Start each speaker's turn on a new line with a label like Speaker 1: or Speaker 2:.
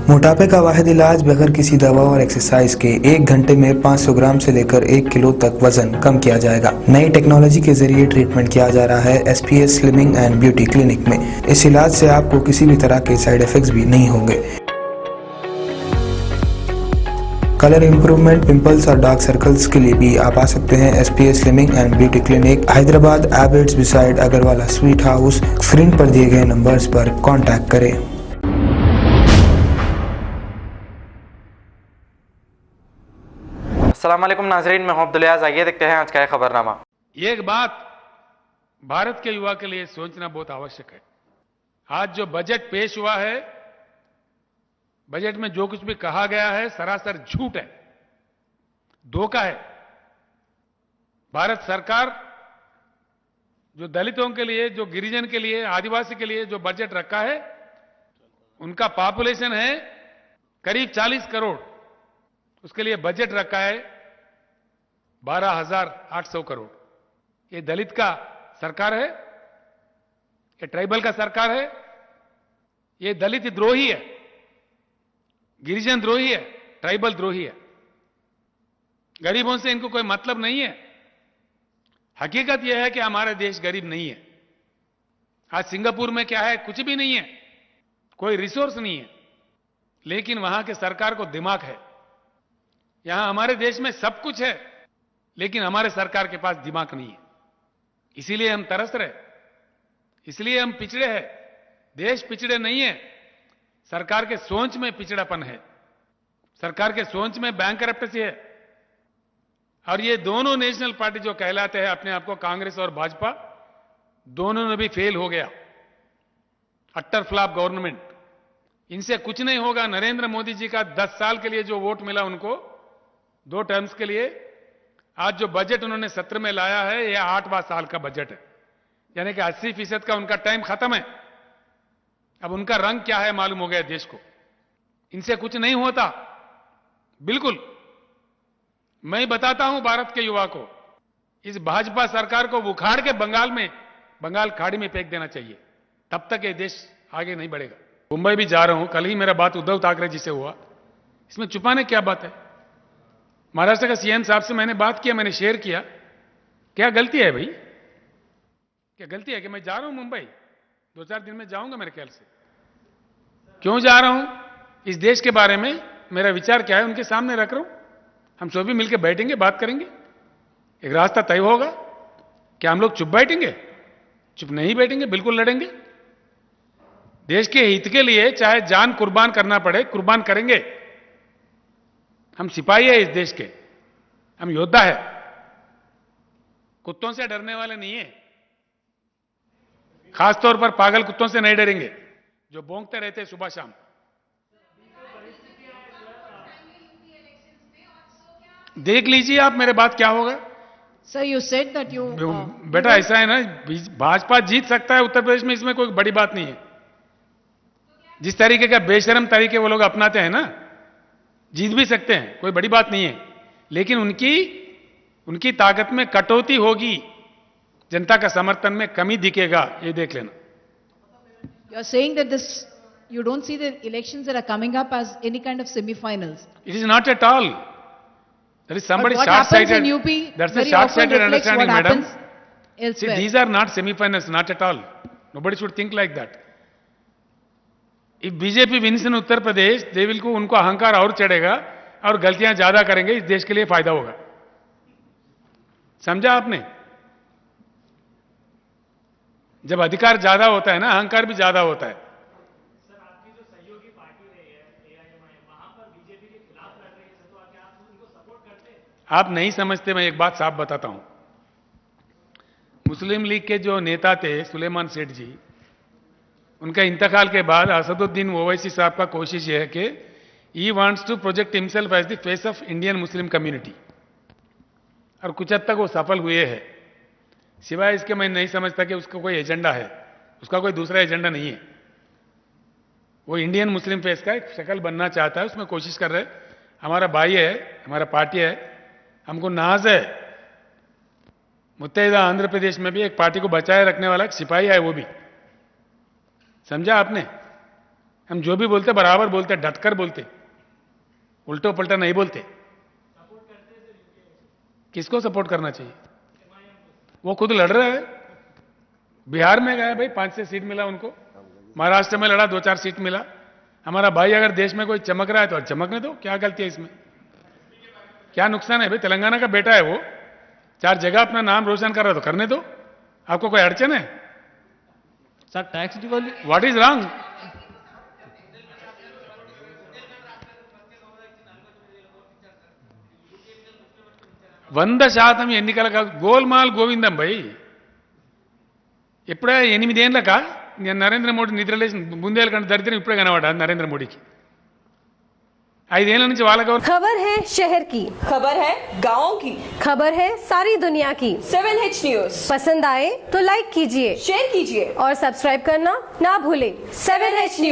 Speaker 1: मोटापे का वाहिद इलाज बगैर किसी दवा और एक्सरसाइज के 1 घंटे में 500 ग्राम से लेकर 1 किलो तक वजन कम किया जाएगा। नई टेक्नोलॉजी के जरिए ट्रीटमेंट किया जा रहा है SPS slimming and beauty clinic में। इस इलाज से आपको किसी भी तरह के साइड इफेक्ट्स भी नहीं होंगे। कलर इंप्रूवमेंट, पिंपल्स और डार्क सर्कल्स के लिए भी आप आ सकते हैं SPS slimming and beauty clinic, Hyderabad, Abids beside Agrawala sweet house. Screen पर दिए गए नंबर्स पर कॉन्टैक्ट करें।
Speaker 2: अस्सलाम वालेकुम नाजरीन, मैं हूं अब्दुल अयाज। आइए देखते हैं आज का है खबरनामा।
Speaker 3: एक बात भारत के युवा के लिए सोचना बहुत आवश्यक है। आज जो बजट पेश हुआ है, बजट में जो कुछ भी कहा गया है सरासर झूठ है, धोखा है। भारत सरकार जो दलितों के लिए, जो गिरिजन के लिए, आदिवासी के लिए जो बजट रखा है, उनका पॉपुलेशन है करीब 40 करोड़, उसके लिए बजट रखा है 12,800 करोड़। ये दलित का सरकार है, ये ट्राइबल का सरकार है, ये दलित द्रोही है, गिरिजन द्रोही है, ट्राइबल द्रोही है। गरीबों से इनको कोई मतलब नहीं है। हकीकत यह है कि हमारा देश गरीब नहीं है। आज सिंगापुर में क्या है? कुछ भी नहीं है, कोई रिसोर्स नहीं है, लेकिन वहां के सरकार को दिमाग है। यहां हमारे देश में सब कुछ है, लेकिन हमारे सरकार के पास दिमाग नहीं है। इसीलिए हम तरस रहे, इसलिए हम पिछड़े हैं। देश पिछड़े नहीं है, सरकार के सोच में पिछड़ापन है, सरकार के सोच में बैंकरप्टेसी है। और ये दोनों नेशनल पार्टी जो कहलाते हैं अपने आप को, कांग्रेस और भाजपा, दोनों ने भी फेल हो गया। अट्टर फ्लॉप गवर्नमेंट, इनसे कुछ नहीं होगा। नरेंद्र मोदी जी का 10 साल के लिए जो वोट मिला उनको, 2 टर्म्स के लिए, आज जो बजट उन्होंने सत्र में लाया है, यह 8वां साल का बजट है, यानी कि 80% का उनका टाइम खत्म है। अब उनका रंग क्या है मालूम हो गया देश को। इनसे कुछ नहीं होता, बिल्कुल। मैं बताता हूं भारत के युवा को, इस भाजपा सरकार को उखाड़ के बंगाल खाड़ी में फेंक देना चाहिए, तब तक ये देश आगे नहीं बढ़ेगा। मुंबई भी जा रहा हूं, कल ही मेरा बात उद्धव ठाकरे जी से हुआ। इसमें छुपाने क्या बात है? महाराष्ट्र का सीएम साहब से मैंने बात किया, मैंने शेयर किया। क्या गलती है भाई? क्या गलती है कि मैं जा रहा हूं मुंबई? 2-4 दिन में जाऊंगा मेरे ख्याल से। क्यों जा रहा हूं? इस देश के बारे में मेरा विचार क्या है उनके सामने रख रहा हूं। हम सभी मिलकर बैठेंगे, बात करेंगे, एक रास्ता तय होगा। क्या हम लोग चुप बैठेंगे? चुप नहीं बैठेंगे, बिल्कुल लड़ेंगे। देश के हित के लिए चाहे जान कुर्बान करना पड़े, कुर्बान करेंगे। हम सिपाही है इस देश के, हम योद्धा है, कुत्तों से डरने वाले नहीं है। खासतौर पर पागल कुत्तों से नहीं डरेंगे जो भौंकते रहते हैं सुबह शाम। देख लीजिए आप मेरे बात क्या होगा।
Speaker 4: Sir, you said that you.
Speaker 3: बेटा ऐसा है ना, भाजपा जीत सकता है उत्तर प्रदेश में, इसमें कोई बड़ी बात नहीं है। जिस तरीके का बेशरम तरीके वो लोग अपनाते हैं ना, जीत भी सकते हैं, कोई बड़ी बात नहीं है। लेकिन उनकी ताकत में कटौती होगी, जनता का समर्थन में कमी दिखेगा, ये देख लेना।
Speaker 4: You are saying that you don't see the elections that are coming up as any kind of semi-finals.
Speaker 3: It is not at all. There is somebody
Speaker 4: But what happens
Speaker 3: short-sighted.
Speaker 4: in UP
Speaker 3: That's a
Speaker 4: very
Speaker 3: short-sighted
Speaker 4: often reflects
Speaker 3: understanding,
Speaker 4: what
Speaker 3: madam.
Speaker 4: happens
Speaker 3: See,
Speaker 4: elsewhere.
Speaker 3: these are not semi-finals, not at all. Nobody should think like that. If BJP wins in Uttar Pradesh, they will go, उनको अहंकार और चढ़ेगा और गलतियां ज्यादा करेंगे, इस देश के लिए फायदा होगा। समझा आपने? जब अधिकार ज्यादा होता है ना, अहंकार भी ज्यादा होता है। आप नहीं समझते, मैं एक बात साफ बताता हूं। मुस्लिम लीग के जो नेता थे सुलेमान सेठ जी, उनका इंतकाल के बाद असदुद्दीन ओवैसी साहब का कोशिश यह है कि he wants to project himself as the face of Indian Muslim community, और कुछ हद तक वो सफल हुए हैं। सिवाय इसके मैं नहीं समझता कि उसका कोई एजेंडा है, उसका कोई दूसरा एजेंडा नहीं है। वो इंडियन मुस्लिम फेस का एक शक्ल बनना चाहता है, उसमें कोशिश कर रहे। हमारा भाई है, हमारा पार्टी है, हमको नाज है। मुत्तहिदा आंध्र प्रदेश में भी एक पार्टी को बचाए रखने वाला एक सिपाही है, वो भी। समझा आपने? हम जो भी बोलते बराबर बोलते, डटकर बोलते, उल्टो पलटा नहीं बोलते। किसको सपोर्ट करना चाहिए? वो खुद लड़ रहे हैं। बिहार में गए भाई, 5-6 सीट मिला उनको, महाराष्ट्र में लड़ा 2-4 सीट मिला। हमारा भाई अगर देश में कोई चमक रहा है तो चमकने दो, क्या गलती है इसमें? क्या नुकसान है भाई? तेलंगाना का बेटा है वो, 4 जगह अपना नाम रोशन कर रहा है तो करने दो, आपको कोई अड़चन है?
Speaker 5: Sir tax devalue
Speaker 3: what is wrong? శాతం ఎన్నికల గోల్మాల్ గోవిందం భయ్. ఎప్పుడే 8 ఏళ్ళక నేను నరేంద్ర మోడీ నిద్రలేసి ముందేళ్ళ కంటే దరిద్రం ఇప్పుడే కనబడ్డా నరేంద్ర మోడీకి. 5 ఏళ్ల నుంచి వాళ్ళ గవర్నమెంట్.
Speaker 6: खबर है शहर की,
Speaker 7: खबर है गाँव की,
Speaker 6: खबर है सारी दुनिया की।
Speaker 7: 7H न्यूज
Speaker 6: पसंद आए तो लाइक कीजिए,
Speaker 7: शेयर कीजिए
Speaker 6: और सब्सक्राइब करना ना भूलें। 7H news.